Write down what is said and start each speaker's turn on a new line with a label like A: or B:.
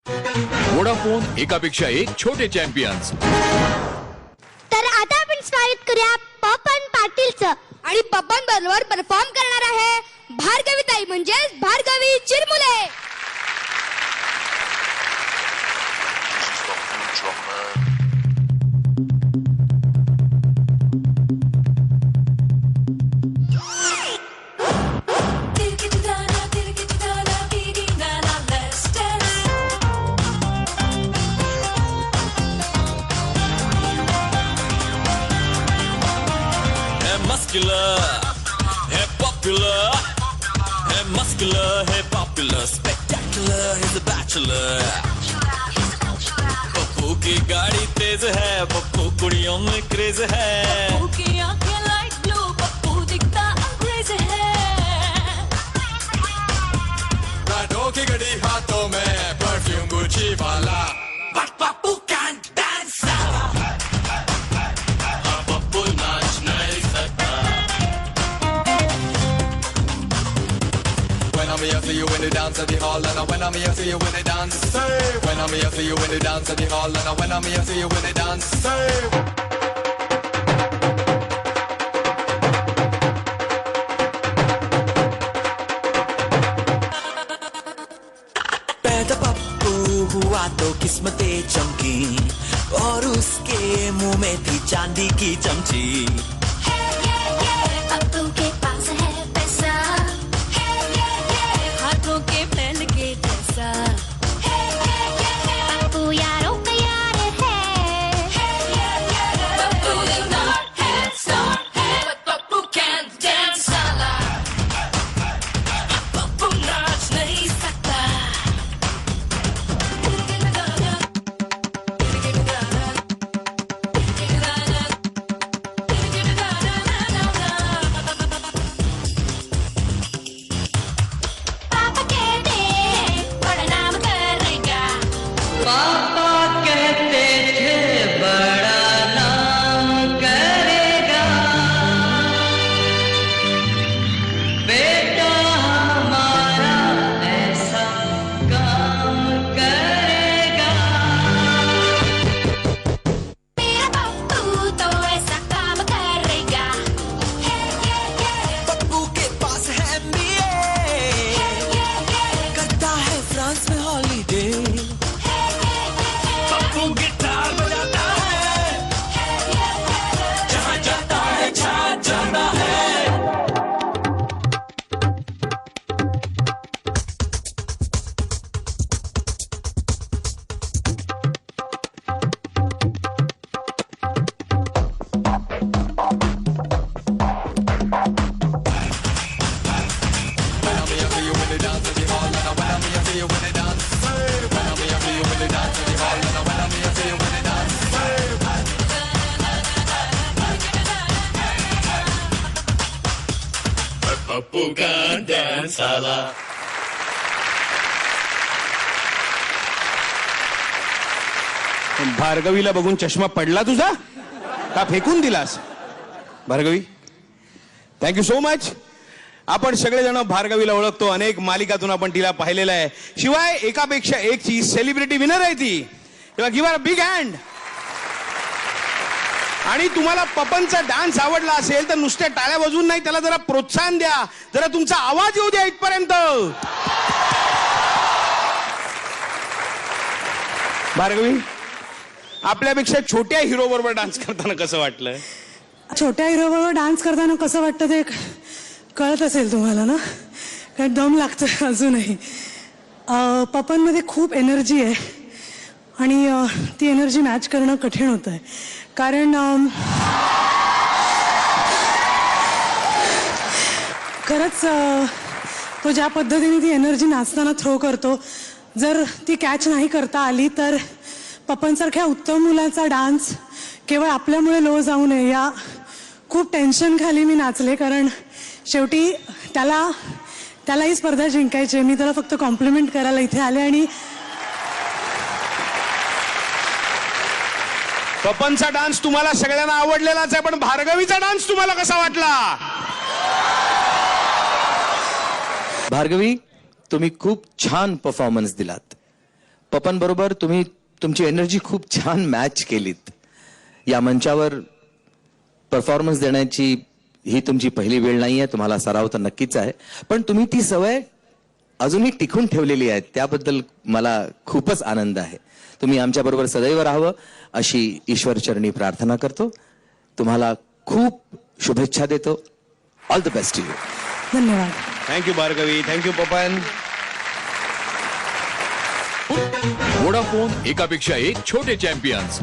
A: Vodafone, एकापेक्षा एक छोटे चॅम्पियन्स.
B: तर आता आपण स्वागत करूया पपन पाटीलचं.
C: आणि पप्पन बरोबर परफॉर्म करणार आहे भार्गवीताई म्हणजेच भार्गवी चिरमुले.
D: Muscular, hey popular, hey muscular, hey popular, spectacular, he's a bachelor. Pappu की गाड़ी तेज है, पप्पू कुड़ियों में क्रेज है. पप्पू की आंखें लाइट ब्लू, पप्पू दिखता अंग्रेज है. रातों की घड़ी हाथों में, परफ्यूम गुची वाला. But Pappu can dance. Pappu नाच नहीं सकता. When I'm here, see you in the dance at the hall, and when I'm here, see you in the dance. When I'm here, see you in the dance at the hall, and when I'm here, see you in the dance. पैदा पप्पू हुआ तो किस्मतें चमकी, और उसके मुंह में थी चांदी की चमची.
B: पप्पू के पास है पैसा,
C: हाथों के पहन के जैसा.
B: पप्पू यारों का यार है.
C: Pappu is not handsome, but Pappu can dance साला. पप्पू नाच नहीं सकता.
B: पापा कहते हैं बड़ा नाम करेगा.
E: पापा कहते थे बड़ा नाम करेगा, बेटा हमारा ऐसा काम करेगा.
B: मेरा पप्पू तो ऐसा काम करेगा.
D: पप्पू के पास है MBA, करता है फ्रांस में हॉलीडे. पप्पू गिटार बजाता है, जहाँ जाता है छा जाता है. When I'm here, see you in the dance at the hall, and when I'm here, see you in the dance. When I'm here, see you in the dance at the hall, and when I'm here, see you in the dance. Pappu का dance आला.
F: भार्गवीला बघून चष्मा पडला तुझा का फेकून दिलास? Bhargavi, thank you so much. आपण सगळेजण भार्गवीला ओळखतो, अनेक मालिकातून आपण तिला पाहिलेलं आहे. शिवाय एकापेक्षा एक ची सेलिब्रिटी विनर आहे ती. तेव्हा give her a big hand. आणि तुम्हाला पपनचा डान्स आवडला असेल तर नुसत्या टाळ्या वाजवून नाही, त्याला जरा प्रोत्साहन द्या, जरा तुमचा आवाज येऊ द्या इथपर्यंत. भार्गवी, आपल्यापेक्षा छोट्या हिरो बरोबर डान्स करताना कसं वाटलं?
G: छोट्या हिरोबरोबर डान्स करताना कसं वाटतं ते कळत असेल तुम्हाला ना, कारण दम लागतं अजूनही. पपनमध्ये खूप एनर्जी आहे आणि ती एनर्जी मॅच करणं कठीण होतं आहे. कारण खरंच तो ज्या पद्धतीने ती एनर्जी नाचताना थ्रो करतो, जर ती कॅच नाही करता आली तर पपनसारख्या उत्तम मुलाचा डान्स केवळ आपल्यामुळे लो जाऊ नये या खूप टेन्शन खाली मी नाचले. कारण शेवटी त्याला ही स्पर्धा जिंकायची. मी त्याला फक्त कॉम्प्लिमेंट करायला इथे आले. आणि
F: पपनचा डान्स तुम्हाला सगळ्यांना आवडलेलाच आहे, पण भार्गवीचा डान्स तुम्हाला कसा वाटला?
H: भार्गवी, तुम्ही खूप छान परफॉर्मन्स दिलात, पपन बरोबर तुम्ही तुमची एनर्जी खूप छान मॅच केलीत. या मंचावर परफॉर्मन्स देण्याची ही तुमची पहिली वेळ नाहीये, तुम्हाला सराव तर नक्कीच आहे, पण तुम्ही ती सवय अजूनही टिकून ठेवलेली आहे, त्याबद्दल मला खूपच आनंद आहे. तुम्ही आमच्याबरोबर सदैव राहावं अशी ईश्वरचरणी प्रार्थना करतो. तुम्हाला खूप शुभेच्छा देतो. All the best to you.
G: धन्यवाद.
F: Thank you Bhargavi, thank you Papan.
A: Vodafone एकापेक्षा एक छोटे चॅम्पियन्स.